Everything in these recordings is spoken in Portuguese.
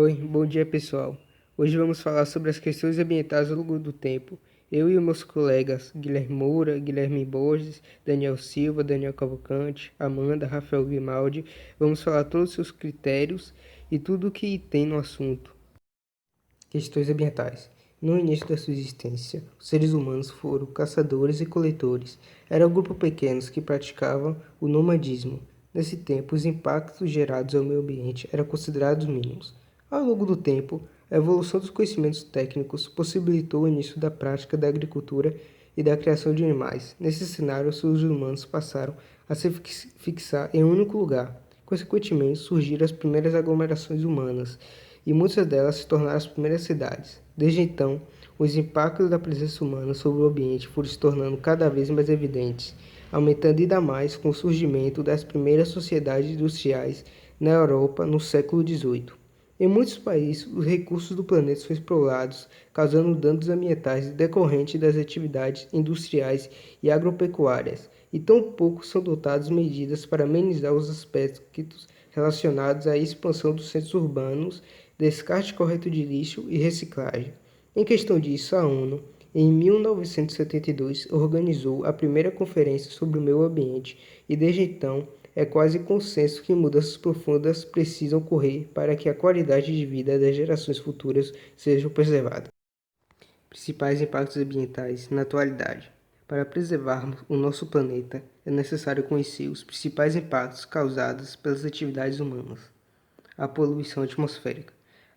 Oi, bom dia pessoal. Hoje vamos falar sobre as questões ambientais ao longo do tempo. Eu e os meus colegas Guilherme Moura, Guilherme Borges, Daniel Silva, Daniel Cavalcante, Amanda, Rafael Grimaldi, vamos falar todos os seus critérios e tudo o que tem no assunto. Questões ambientais. No início da sua existência, os seres humanos foram caçadores e coletores. Era um grupo pequeno que praticavam o nomadismo. Nesse tempo, os impactos gerados ao meio ambiente eram considerados mínimos. Ao longo do tempo, a evolução dos conhecimentos técnicos possibilitou o início da prática da agricultura e da criação de animais. Nesse cenário, os seres humanos passaram a se fixar em um único lugar. Consequentemente, surgiram as primeiras aglomerações humanas e muitas delas se tornaram as primeiras cidades. Desde então, os impactos da presença humana sobre o ambiente foram se tornando cada vez mais evidentes, aumentando ainda mais com o surgimento das primeiras sociedades industriais na Europa no século XVIII. Em muitos países, os recursos do planeta são explorados, causando danos ambientais decorrentes das atividades industriais e agropecuárias, e tão pouco são adotadas medidas para amenizar os aspectos relacionados à expansão dos centros urbanos, descarte correto de lixo e reciclagem. Em questão disso, a ONU, em 1972, organizou a primeira conferência sobre o meio ambiente e, desde então, é quase consenso que mudanças profundas precisam ocorrer para que a qualidade de vida das gerações futuras seja preservada. Principais impactos ambientais na atualidade. Para preservarmos o nosso planeta, é necessário conhecer os principais impactos causados pelas atividades humanas. A poluição atmosférica.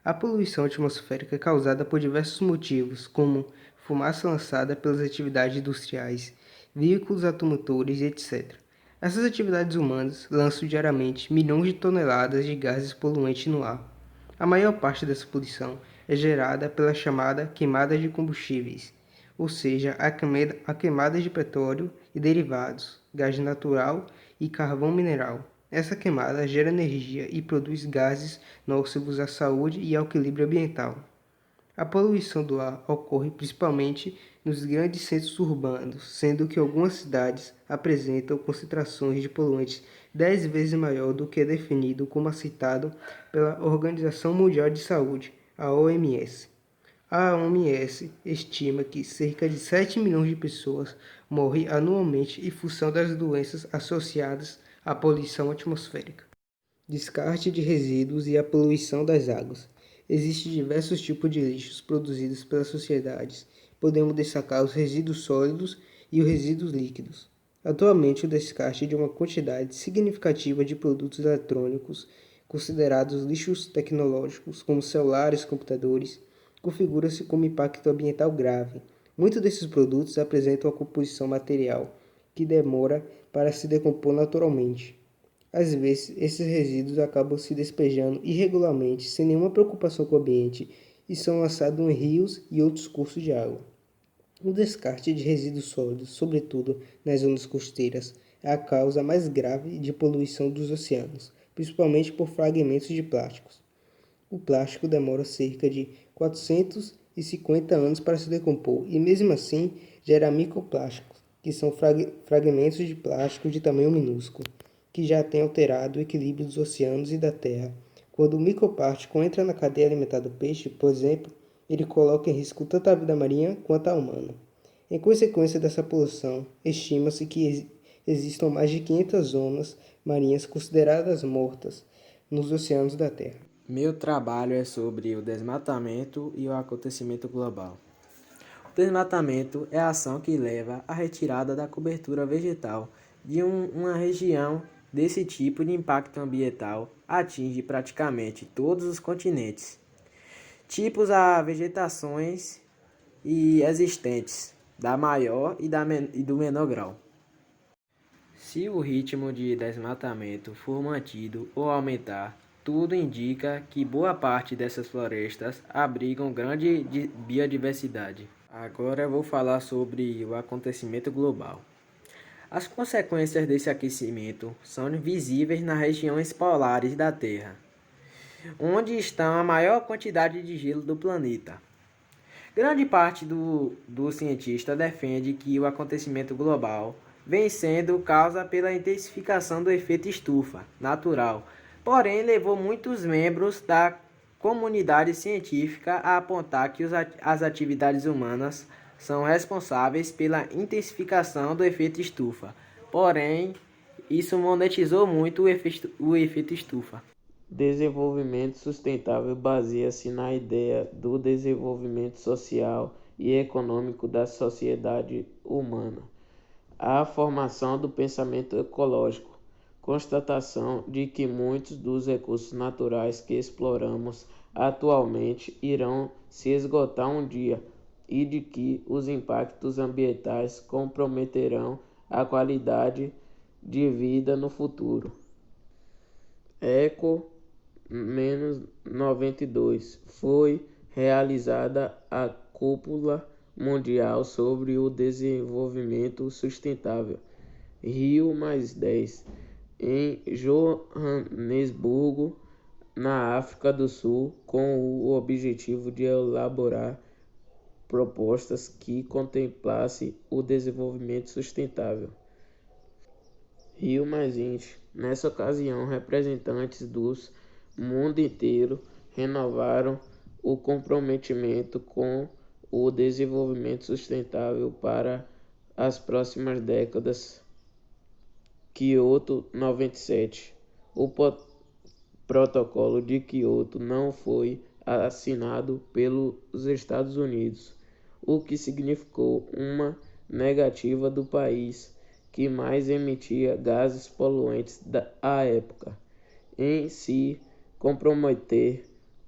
A poluição atmosférica é causada por diversos motivos, como fumaça lançada pelas atividades industriais, veículos automotores, etc. Essas atividades humanas lançam diariamente milhões de toneladas de gases poluentes no ar. A maior parte dessa poluição é gerada pela chamada queimada de combustíveis, ou seja, a queimada de petróleo e derivados, gás natural e carvão mineral. Essa queimada gera energia e produz gases nocivos à saúde e ao equilíbrio ambiental. A poluição do ar ocorre principalmente nos grandes centros urbanos, sendo que algumas cidades apresentam concentrações de poluentes 10 vezes maior do que é definido como aceitado pela Organização Mundial de Saúde, a OMS. A OMS estima que cerca de 7 milhões de pessoas morrem anualmente em função das doenças associadas à poluição atmosférica. Descarte de resíduos e a poluição das águas. Existem diversos tipos de lixos produzidos pelas sociedades. Podemos destacar os resíduos sólidos e os resíduos líquidos. Atualmente, o descarte de uma quantidade significativa de produtos eletrônicos, considerados lixos tecnológicos, como celulares e computadores, configura-se como impacto ambiental grave. Muitos desses produtos apresentam uma composição material que demora para se decompor naturalmente. Às vezes, esses resíduos acabam se despejando irregularmente, sem nenhuma preocupação com o ambiente, e são lançados em rios e outros cursos de água. O descarte de resíduos sólidos, sobretudo nas zonas costeiras, é a causa mais grave de poluição dos oceanos, principalmente por fragmentos de plásticos. O plástico demora cerca de 450 anos para se decompor e, mesmo assim, gera microplásticos, que são fragmentos de plástico de tamanho minúsculo, que já têm alterado o equilíbrio dos oceanos e da Terra. Quando o microplástico entra na cadeia alimentar do peixe, por exemplo, ele coloca em risco tanto a vida marinha quanto a humana. Em consequência dessa poluição, estima-se que existam mais de 500 zonas marinhas consideradas mortas nos oceanos da Terra. Meu trabalho é sobre o desmatamento e o aquecimento global. O desmatamento é a ação que leva à retirada da cobertura vegetal de uma região. Desse tipo de impacto ambiental atinge praticamente todos os continentes. Tipos a vegetações e existentes, da maior e do menor grau. Se o ritmo de desmatamento for mantido ou aumentar, tudo indica que boa parte dessas florestas abrigam grande biodiversidade. Agora eu vou falar sobre o aquecimento global. As consequências desse aquecimento são visíveis nas regiões polares da Terra, onde está a maior quantidade de gelo do planeta. Grande parte do cientista defende que o aquecimento global vem sendo causa pela intensificação do efeito estufa natural, porém levou muitos membros da comunidade científica a apontar que as atividades humanas são responsáveis pela intensificação do efeito estufa. Porém, isso monetizou muito o efeito estufa. Desenvolvimento sustentável baseia-se na ideia do desenvolvimento social e econômico da sociedade humana. A formação do pensamento ecológico, constatação de que muitos dos recursos naturais que exploramos atualmente irão se esgotar um dia e de que os impactos ambientais comprometerão a qualidade de vida no futuro. Eco 92 foi realizada a Cúpula Mundial sobre o Desenvolvimento Sustentável, Rio+10, em Joanesburgo, na África do Sul, com o objetivo de elaborar propostas que contemplassem o desenvolvimento sustentável. Rio+20. Nessa ocasião, representantes do mundo inteiro renovaram o comprometimento com o desenvolvimento sustentável para as próximas décadas. Kyoto 97. O Protocolo de Kyoto não foi assinado pelos Estados Unidos, o que significou uma negativa do país que mais emitia gases poluentes à época, em se comprometer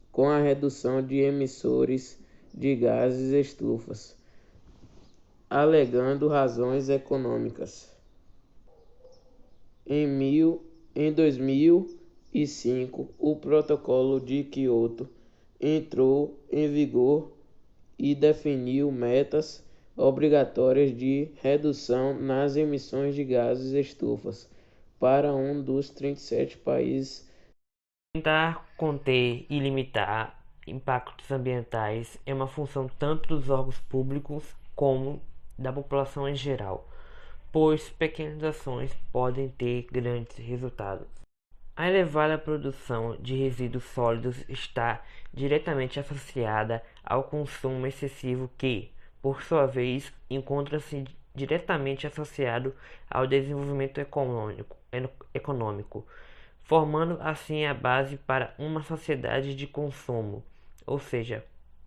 com a redução de emissores de gases estufas, alegando razões econômicas. Em 2005, o Protocolo de Kyoto entrou em vigor e definiu metas obrigatórias de redução nas emissões de gases estufas para um dos 37 países. Tentar conter e limitar impactos ambientais é uma função tanto dos órgãos públicos como da população em geral, pois pequenas ações podem ter grandes resultados. A elevada produção de resíduos sólidos está diretamente associada ao consumo excessivo que, por sua vez, encontra-se diretamente associado ao desenvolvimento econômico, formando assim a base para uma sociedade de consumo, ou seja,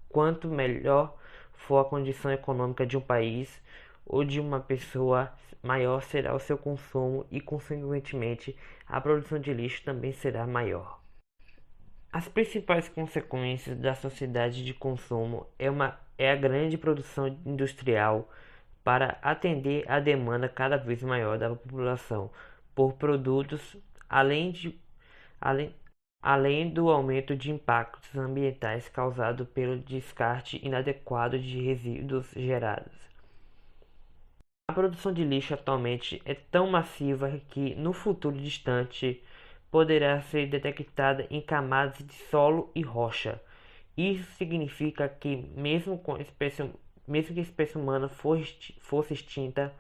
quanto melhor for a condição econômica de um país ou de uma pessoa, maior será o seu consumo e, consequentemente, a produção de lixo também será maior. As principais consequências da sociedade de consumo é a grande produção industrial para atender a demanda cada vez maior da população por produtos, além do aumento de impactos ambientais causado pelo descarte inadequado de resíduos gerados. A produção de lixo atualmente é tão massiva que, no futuro distante, poderá ser detectada em camadas de solo e rocha. Isso significa que, mesmo que a espécie humana fosse extinta,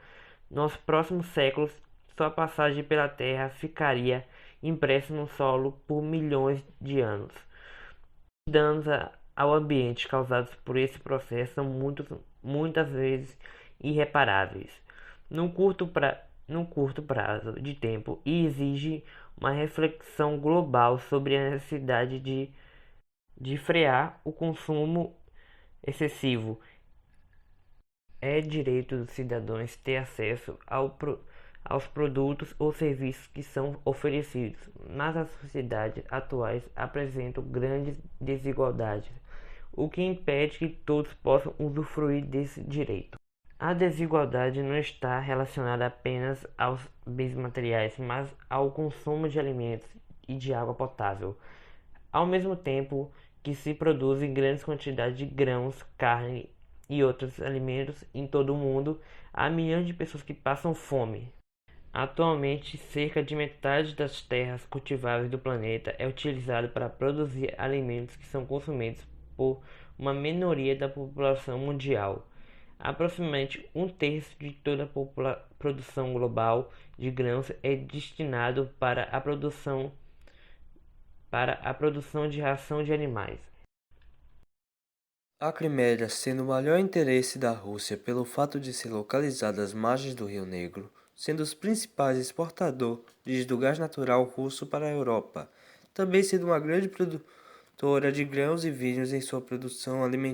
nos próximos séculos, sua passagem pela Terra ficaria impressa no solo por milhões de anos. Os danos ao ambiente causados por esse processo são muitas vezes irreparáveis no curto prazo de tempo e exige uma reflexão global sobre a necessidade de frear o consumo excessivo. É direito dos cidadãos ter acesso aos produtos ou serviços que são oferecidos, mas as sociedades atuais apresentam grandes desigualdades, o que impede que todos possam usufruir desse direito. A desigualdade não está relacionada apenas aos bens materiais, mas ao consumo de alimentos e de água potável. Ao mesmo tempo que se produzem grandes quantidades de grãos, carne e outros alimentos em todo o mundo, há milhões de pessoas que passam fome. Atualmente, cerca de metade das terras cultiváveis do planeta é utilizada para produzir alimentos que são consumidos por uma minoria da população mundial. Aproximadamente um terço de toda a produção global de grãos é destinado para a produção para a produção de ração de animais. A Crimeia, sendo o maior interesse da Rússia pelo fato de ser localizada às margens do Rio Negro, sendo os principais exportadores do gás natural russo para a Europa, também sendo uma grande produtora de grãos e vinhos em sua produção alimentar.